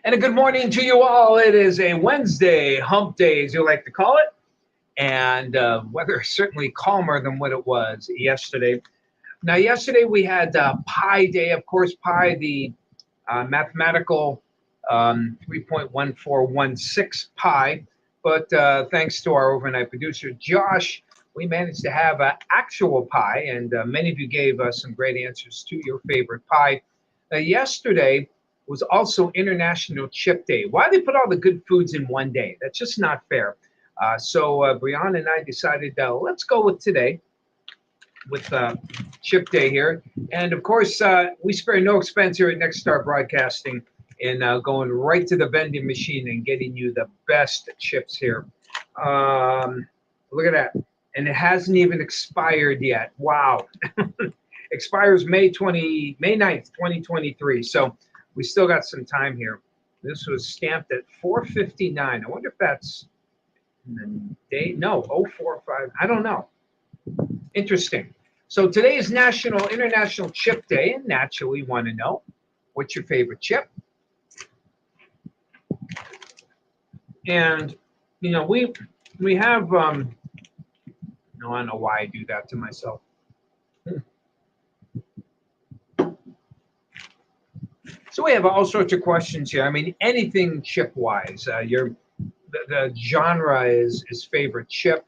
And a good morning to you all. It is a Wednesday, hump day, as you like to call it. And weather is certainly calmer than what it was yesterday. Now, yesterday we had Pi Day. Of course, Pi, the mathematical 3.1416 pi. But thanks to our overnight producer, Josh, we managed to have actual pi. And many of you gave us some great answers to your favorite pi. Yesterday was also International Chip Day. Why they put all the good foods in one day? That's just not fair. So Brianna and I decided let's go with today with Chip Day here. And of course, we spare no expense here at Next Star Broadcasting in going right to the vending machine and getting you the best chips here. Look at that. And it hasn't even expired yet. Wow. Expires May 9th, 2023. So we still got some time here. This was stamped at 4:59. I wonder if that's the date. No, 045. I don't know. Interesting. So today is International Chip Day, and naturally, want to know what's your favorite chip. And we have no, I don't know why I do that to myself. So we have all sorts of questions here. I mean, anything chip wise. The genre is favorite chip.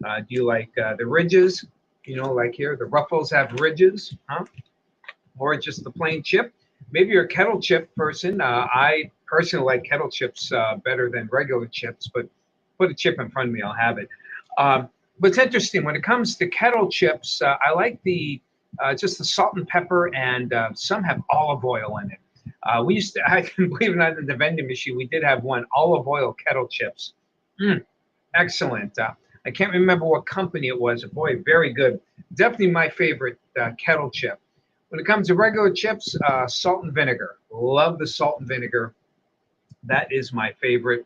Do you like the ridges? Like here, the Ruffles have ridges, huh? Or just the plain chip. Maybe you're a kettle chip person. I personally like kettle chips better than regular chips, but put a chip in front of me, I'll have it. But it's interesting when it comes to kettle chips. I like the just the salt and pepper, and some have olive oil in it. We used to, I can believe it or not, in the vending machine, we did have one olive oil kettle chips. Excellent. I can't remember what company it was. Boy, very good. Definitely my favorite kettle chip. When it comes to regular chips, salt and vinegar. Love the salt and vinegar. That is my favorite.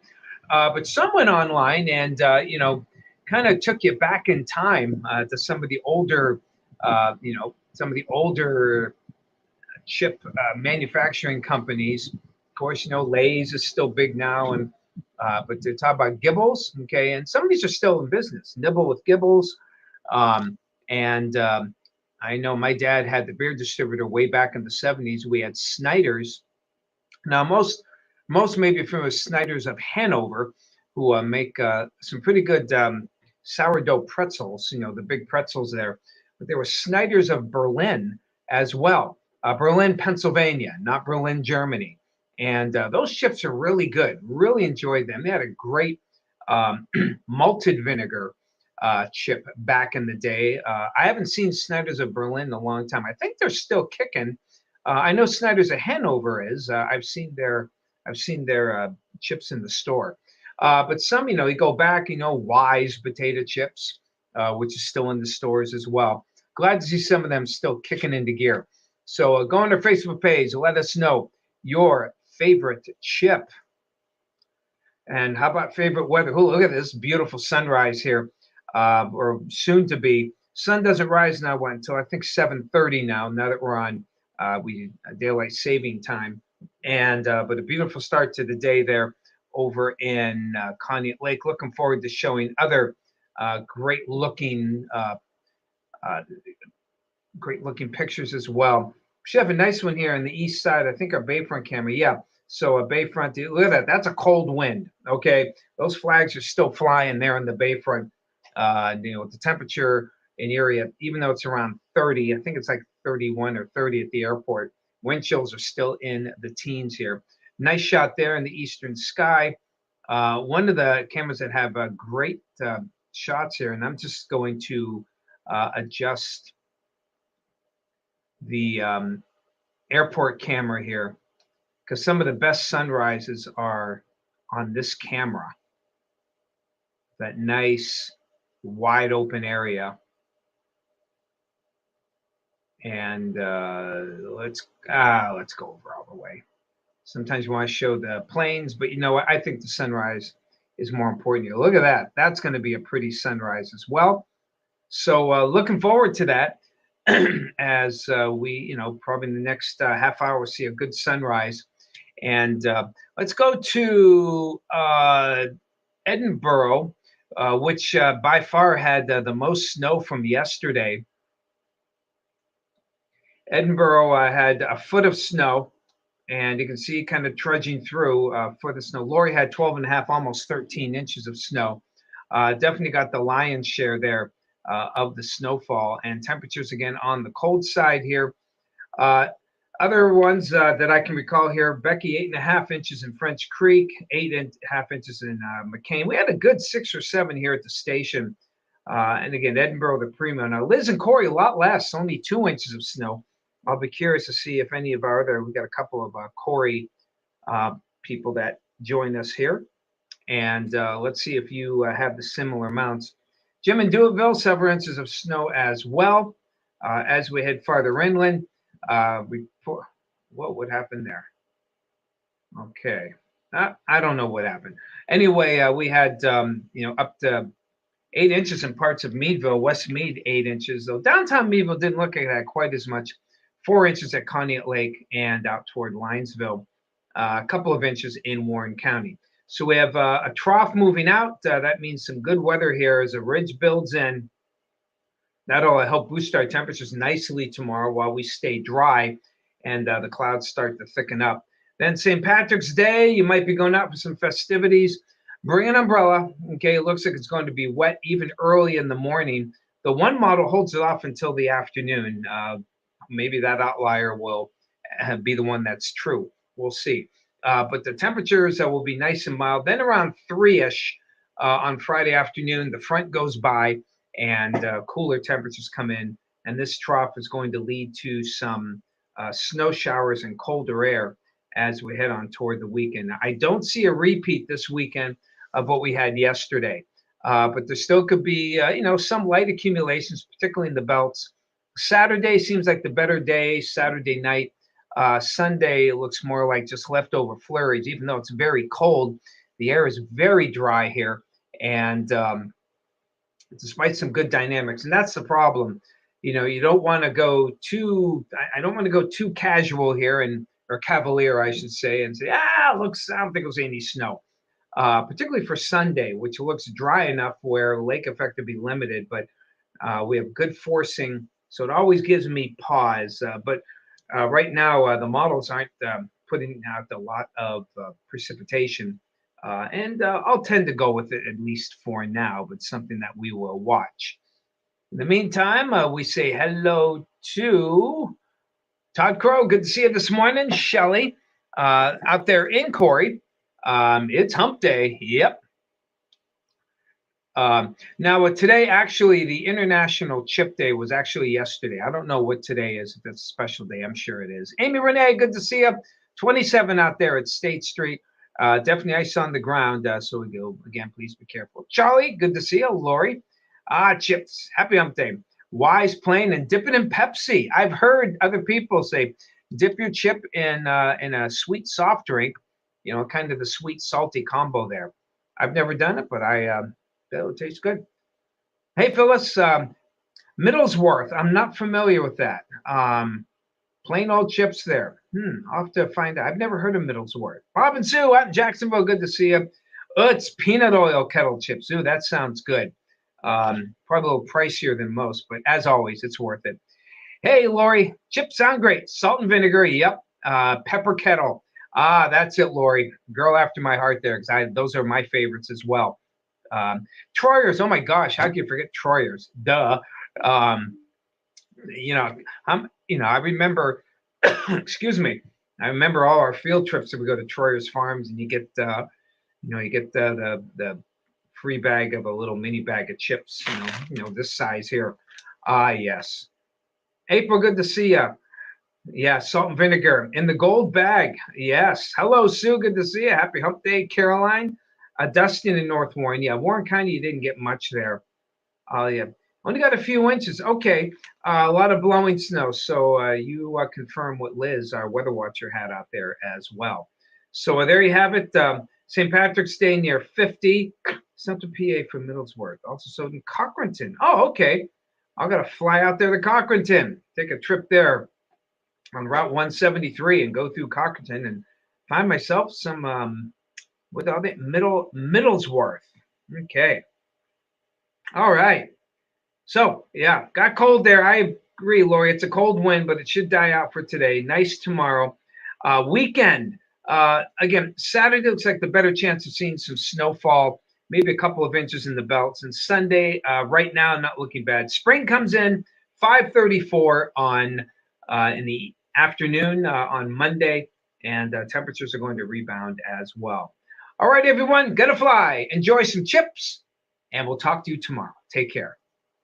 But some went online and, kind of took you back in time to some of the older, chip manufacturing companies. Of course, Lay's is still big now, and but to talk about Gibbles, okay, and some of these are still in business. Nibble with Gibbles, and I know my dad had the beer distributor way back in the '70s. We had Snyder's. Now most maybe from Snyder's of Hanover, who make some pretty good sourdough pretzels. The big pretzels there, but there were Snyder's of Berlin as well. Berlin, Pennsylvania, not Berlin, Germany. And those chips are really good. Really enjoyed them. They had a great malted vinegar chip back in the day. I haven't seen Snyder's of Berlin in a long time. I think they're still kicking. I know Snyder's of Hanover is. I've seen their chips in the store. But some, you go back, Wise potato chips, which is still in the stores as well. Glad to see some of them still kicking into gear. So go on our Facebook page. Let us know your favorite chip. And how about favorite weather? Oh, look at this beautiful sunrise here, or soon to be. Sun doesn't rise now until I think 7:30 now. Now that we're on daylight saving time, and but a beautiful start to the day there over in Conneaut Lake. Looking forward to showing other great looking pictures as well. We should have a nice one here on the east side. I think our Bayfront camera. Yeah. So a Bayfront. Look at that. That's a cold wind. Okay. Those flags are still flying there in the Bayfront. The temperature in the area, even though it's around 30, I think it's like 31 or 30 at the airport. Wind chills are still in the teens here. Nice shot there in the eastern sky. One of the cameras that have great shots here, and I'm just going to adjust the airport camera here, because some of the best sunrises are on this camera. That nice wide open area. And let's go over all the way. Sometimes you want to show the planes, but I think the sunrise is more important here. Look at that. That's going to be a pretty sunrise as well. So looking forward to that. As we, probably in the next half hour, we'll see a good sunrise. And let's go to Edinburgh, which by far had the most snow from yesterday. Edinburgh had a foot of snow, and you can see kind of trudging through for the snow. Lori had 12 and a half, almost 13 inches of snow. Definitely got the lion's share there of the snowfall, and temperatures again on the cold side here. Uh, Other ones that I can recall here: Becky 8.5 inches in French Creek, 8.5 inches in McCain. We had a good 6 or 7 here at the station, and again Edinburgh the primo. Now Liz and Corey a lot less, only 2 inches of snow. I'll be curious to see if any of our other, we got a couple of Corey people that join us here. And let's see if you have the similar amounts. Jim in Dewitville, several inches of snow as well. As we head farther inland, what would happen there? Okay. I don't know what happened. Anyway, we had, up to 8 inches in parts of Meadville, West Mead, 8 inches. Though downtown Meadville didn't look like that quite as much. 4 inches at Conneaut Lake and out toward Linesville. A couple of inches in Warren County. So we have a trough moving out. That means some good weather here as a ridge builds in. That'll help boost our temperatures nicely tomorrow while we stay dry and the clouds start to thicken up. Then St. Patrick's Day, you might be going out for some festivities. Bring an umbrella. Okay, it looks like it's going to be wet even early in the morning. The one model holds it off until the afternoon. Maybe that outlier will be the one that's true. We'll see. But the temperatures will be nice and mild. Then around 3-ish on Friday afternoon, the front goes by and cooler temperatures come in. And this trough is going to lead to some snow showers and colder air as we head on toward the weekend. I don't see a repeat this weekend of what we had yesterday. But there still could be, some light accumulations, particularly in the belts. Saturday seems like the better day, Saturday night. Sunday looks more like just leftover flurries, even though it's very cold. The air is very dry here, and despite some good dynamics, and that's the problem. You don't want to go too. I don't want to go too casual here or cavalier, I should say, and say, looks. I don't think it'll see any snow, particularly for Sunday, which looks dry enough where lake effect to be limited, but we have good forcing, so it always gives me pause. But right now, the models aren't putting out a lot of precipitation, and I'll tend to go with it at least for now, but something that we will watch. In the meantime, we say hello to Todd Crow. Good to see you this morning. Shelly, out there in Corey. It's Hump Day. Yep. Now, today, actually, the International Chip Day was actually yesterday. I don't know what today is. If it's a special day, I'm sure it is. Amy Renee, good to see you. 27 out there at State Street. Definitely ice on the ground. So we go again. Please be careful. Charlie, good to see you. Lori, Chips, happy Hump Day. Wise plain and dip it in Pepsi. I've heard other people say dip your chip in a sweet soft drink. Kind of the sweet salty combo there. I've never done it, but it tastes good. Hey, Phyllis, Middlesworth. I'm not familiar with that. Plain old chips there. I'll have to find out. I've never heard of Middlesworth. Bob and Sue out in Jacksonville. Good to see you. It's peanut oil kettle chips. Ooh, that sounds good. Probably a little pricier than most, but as always, it's worth it. Hey, Lori, chips sound great. Salt and vinegar. Yep. Pepper kettle. That's it, Lori. Girl after my heart there, because those are my favorites as well. Troyers, oh my gosh, how could you forget Troyers? Duh. I remember, excuse me, I remember all our field trips that we go to Troyers Farms, and you get the free bag of a little mini bag of chips, this size here. Yes. April, good to see you. Yeah, salt and vinegar in the gold bag. Yes. Hello, Sue. Good to see you. Happy Hump Day, Caroline. Dustin in North Warren. Yeah, Warren County, you didn't get much there. Yeah, only got a few inches. Okay, a lot of blowing snow. So you confirm what Liz, our weather watcher, had out there as well. So there you have it. St. Patrick's Day near 50. Central PA from Middlesworth. Also sold in Cochranton. Oh, okay. I've got to fly out there to Cochranton. Take a trip there on Route 173 and go through Cochranton and find myself some what are they? Middlesworth. Okay. All right. So yeah, got cold there. I agree, Lori. It's a cold wind, but it should die out for today. Nice tomorrow. Weekend. Again, Saturday looks like the better chance of seeing some snowfall, maybe a couple of inches in the belts. And Sunday, right now, not looking bad. Spring comes in 5:34 on in the afternoon on Monday, and temperatures are going to rebound as well. All right, everyone, gonna fly. Enjoy some chips, and we'll talk to you tomorrow. Take care.